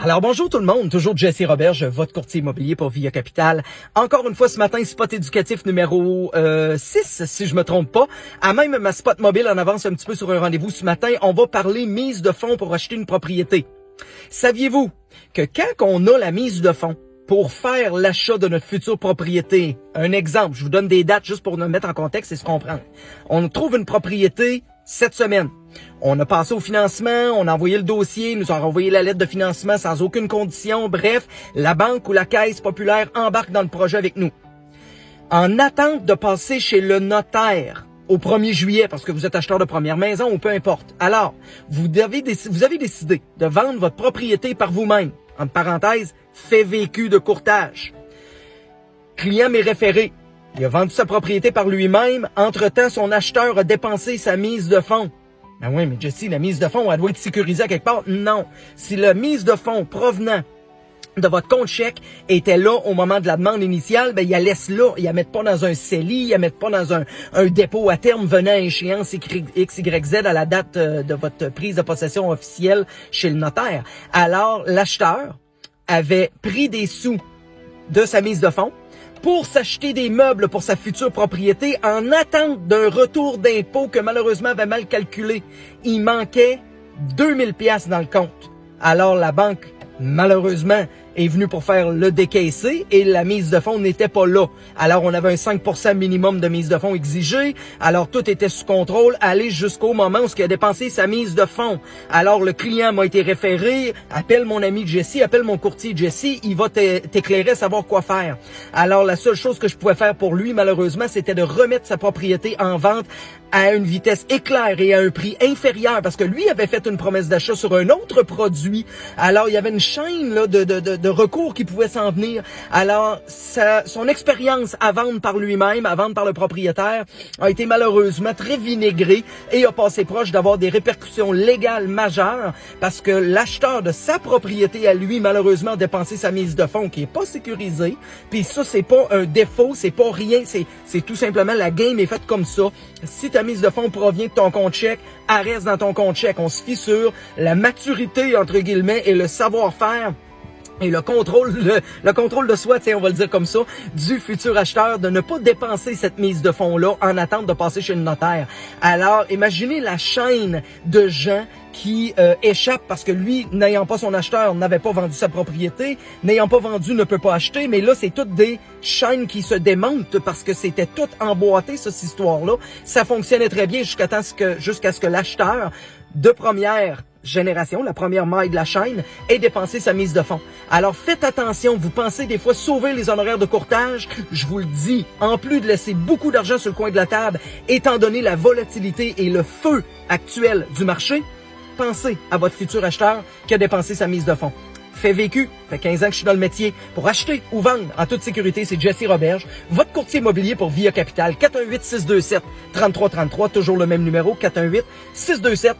Alors bonjour tout le monde, toujours Jesse Roberge, votre courtier immobilier pour Via Capital. Encore une fois ce matin, spot éducatif numéro 6, si je me trompe pas. À même ma spot mobile en avance un petit peu sur un rendez-vous ce matin, on va parler mise de fonds pour acheter une propriété. Saviez-vous que quand on a la mise de fonds pour faire l'achat de notre future propriété, un exemple, je vous donne des dates juste pour nous mettre en contexte et se comprendre. On trouve une propriété cette semaine. On a passé au financement, on a envoyé le dossier, nous a renvoyé la lettre de financement sans aucune condition. Bref, la banque ou la caisse populaire embarque dans le projet avec nous. En attente de passer chez le notaire au 1er juillet, parce que vous êtes acheteur de première maison ou peu importe. Alors, vous avez décidé de vendre votre propriété par vous-même. Entre parenthèses, fait vécu de courtage. Client m'est référé. Il a vendu sa propriété par lui-même. Entre-temps, son acheteur a dépensé sa mise de fonds. Ben oui, mais Jesse, la mise de fonds, elle doit être sécurisée à quelque part. Non. Si la mise de fonds provenant de votre compte chèque était là au moment de la demande initiale, ben, il la laisse là. Il la met pas dans un CELI, il la met pas dans un dépôt à terme venant à échéance XYZ à la date de votre prise de possession officielle chez le notaire. Alors, l'acheteur avait pris des sous de sa mise de fonds pour s'acheter des meubles pour sa future propriété en attente d'un retour d'impôt que malheureusement avait mal calculé. Il manquait 2000 pièces dans le compte. Alors la banque, malheureusement, est venue pour faire le décaisser et la mise de fonds n'était pas là. Alors on avait un 5% minimum de mise de fonds exigé. Alors tout était sous contrôle, aller jusqu'au moment où il a dépensé sa mise de fonds. Alors le client m'a été référé, appelle mon ami Jesse, appelle mon courtier Jesse, il va t'éclairer à savoir quoi faire. Alors la seule chose que je pouvais faire pour lui, malheureusement, c'était de remettre sa propriété en vente à une vitesse éclair et à un prix inférieur parce que lui avait fait une promesse d'achat sur un autre produit. Alors il y avait une chaîne là, de recours qui pouvait s'en venir. Alors, son expérience à vendre par lui-même, à vendre par le propriétaire, a été malheureusement très vinaigrée et a passé proche d'avoir des répercussions légales majeures parce que l'acheteur de sa propriété à lui, malheureusement, a dépensé sa mise de fonds qui est pas sécurisée. Puis ça, c'est pas un défaut, c'est pas rien, c'est tout simplement la game est faite comme ça. Si ta mise de fonds provient de ton compte chèque, elle reste dans ton compte chèque. On se fie sur la maturité, entre guillemets, et le savoir-faire et le contrôle de soi, on va le dire comme ça, du futur acheteur de ne pas dépenser cette mise de fonds-là en attente de passer chez le notaire. Alors, imaginez la chaîne de gens qui échappent parce que lui, n'ayant pas son acheteur, n'avait pas vendu sa propriété, n'ayant pas vendu, ne peut pas acheter, mais là, c'est toutes des chaînes qui se démontent parce que c'était tout emboîté, cette histoire-là. Ça fonctionnait très bien jusqu'à ce que l'acheteur de première génération, la première maille de la chaîne, ait dépensé sa mise de fonds. Alors faites attention, vous pensez des fois sauver les honoraires de courtage, je vous le dis, en plus de laisser beaucoup d'argent sur le coin de la table, étant donné la volatilité et le feu actuel du marché, pensez à votre futur acheteur qui a dépensé sa mise de fonds. Fait vécu, fait 15 ans que je suis dans le métier. Pour acheter ou vendre en toute sécurité, c'est Jesse Roberge, votre courtier immobilier pour Via Capital, 418-627-3333, toujours le même numéro, 418-627-3333.